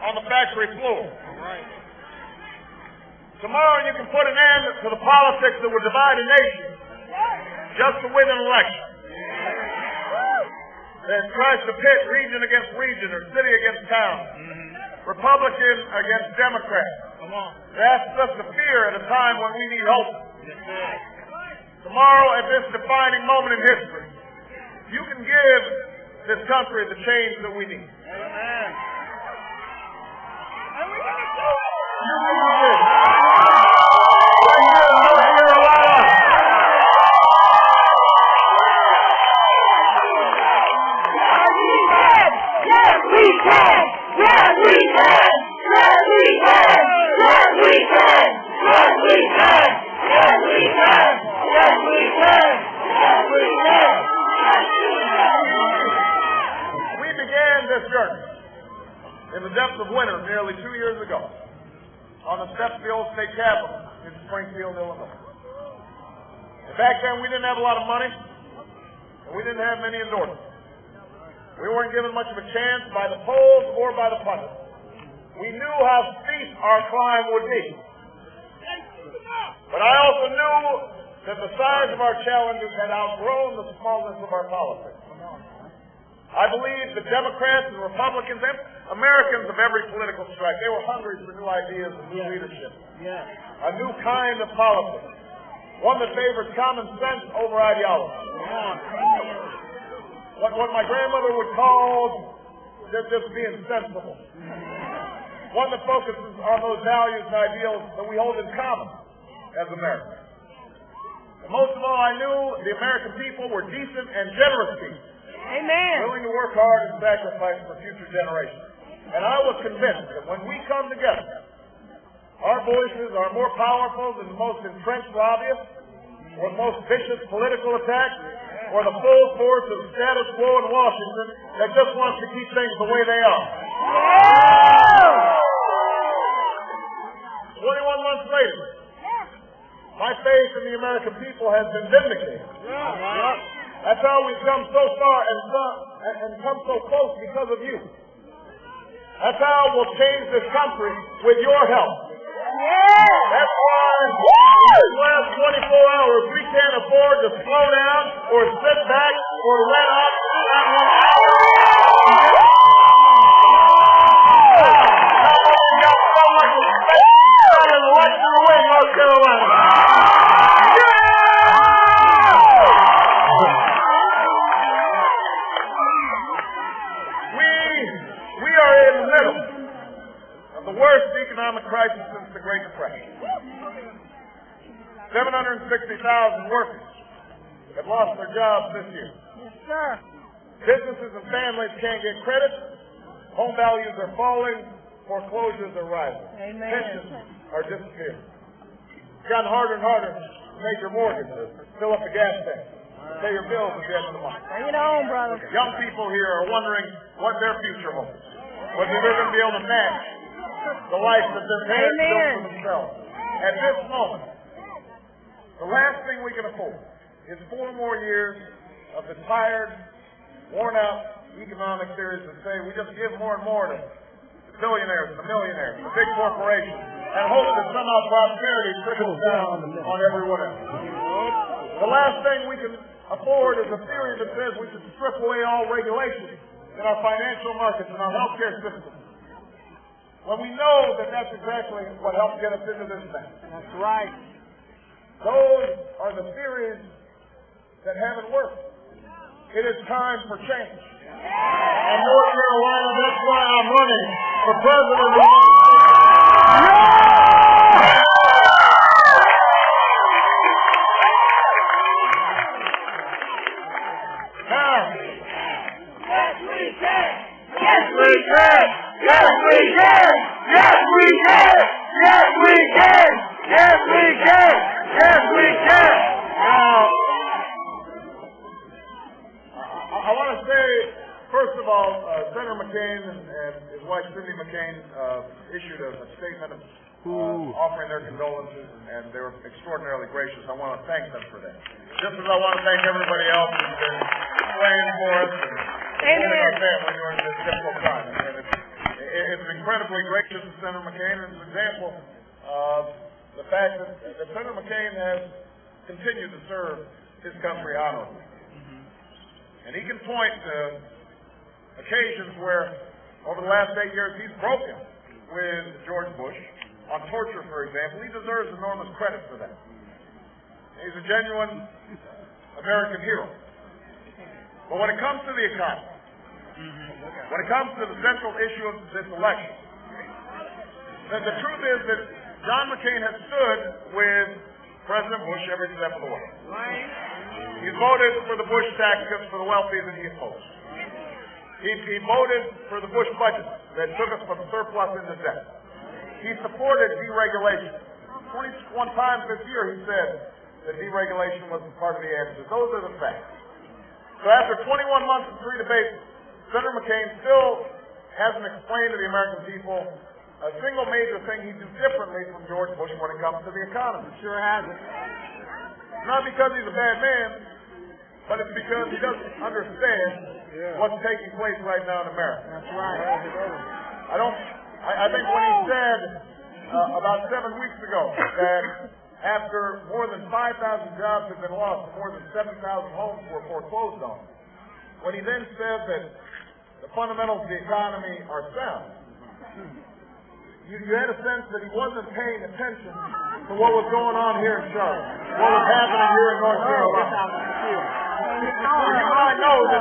on the factory floor. Tomorrow you can put an end to the politics that would divide a nation just to win an election. That tries to pit region against region or city against town, Republican against Democrat. That's just a fear at a time when we need hope. Tomorrow, at this defining moment in history, you can give this country the change that we need. Amen. And we're going to do it. You can do it. Yes, we can! Yes, we can! Yes, we can! Yes, we can! Yes, we can! Yes, we can! Yes, we can! Yes, we can! We began this journey in the depths of winter nearly 2 years ago on the steps of the old state capitol in Springfield, Illinois. And back then we didn't have a lot of money and we didn't have many endorsements. We weren't given much of a chance by the polls or by the pundits. We knew how steep our climb would be. But I also knew that the size of our challenges had outgrown the smallness of our politics. I believe the Democrats and Republicans and Americans of every political stripe, they were hungry for new ideas and new leadership. A new kind of politics. One that favors common sense over ideology. What my grandmother would call just being sensible. One that focuses on those values and ideals that we hold in common as Americans. And most of all, I knew the American people were decent and generous people. Amen. Willing to work hard and sacrifice for future generations. And I was convinced that when we come together, our voices are more powerful than the most entrenched lobbyists or the most vicious political attacks or the full force of status quo in Washington that just wants to keep things the way they are. 21 months later, my faith in the American people has been vindicated. That's how we've come so far and come so close because of you. That's how we'll change this country with your help. That's why in these last 24 hours we can't afford to slow down or sit back or let up. North Carolina. We are in the middle of the worst economic crisis since the Great Depression. 760,000 workers have lost their jobs this year. Yes, sir. Businesses and families can't get credit. Home values are falling. Foreclosures are rising. Amen. Pensions are disappearing. It's gotten harder and harder to make your mortgages, fill up the gas tank, pay your bills at the end of the month. Bring it on, brother. Young people here are wondering what their future holds, whether they're going to be able to match the life that their parents built for themselves. At this moment, the last thing we can afford is 4 more years of the tired, worn-out economic theories that say we just give more and more to the billionaires and the millionaires, the big corporations, and hope that somehow prosperity trickles down on everyone else. The last thing we can afford is a theory that says we should strip away all regulations in our financial markets and our healthcare system. When we know that that's exactly what helped get us into this mess. That's right. Those are the theories that haven't worked. It is time for change. And North Carolina, that's why I'm running for president of the United States. Now, Yes, we can. Yes, we can. Yes, we can. Yes, we can. Yes, we can. Yes, we can. Yes, we can. Now, I want to say, first of all, Senator McCain and his wife Cindy McCain issued a statement offering their condolences, and they were extraordinarily gracious. I want to thank them for that. Just as I want to thank everybody else who's been praying for us and supporting our family during this difficult time. And it's incredibly gracious of Senator McCain, and it's an example of the fact that Senator McCain has continued to serve his country honorably. And he can point to occasions where, over the last 8 years, he's broken with George Bush on torture, for example. He deserves enormous credit for that. He's a genuine American hero. But when it comes to the economy, when it comes to the central issue of this election, the truth is that John McCain has stood with President Bush every step of the way. He voted for the Bush tax cuts for the wealthy that he opposed. He voted for the Bush budget that took us from surplus into debt. He supported deregulation. 21 times this year he said that deregulation was part of the answer. Those are the facts. So after 21 months of 3 debates, Senator McCain still hasn't explained to the American people a single major thing he'd do differently from George Bush when it comes to the economy. Sure hasn't. Not because he's a bad man, but it's because he doesn't understand what's taking place right now in America. That's right. I think when he said about 7 weeks ago that after more than 5,000 jobs have been lost, more than 7,000 homes were foreclosed on, when he then said that the fundamentals of the economy are sound, you had a sense that he wasn't paying attention to what was going on here in Char, what was happening here in North Carolina. You and I know that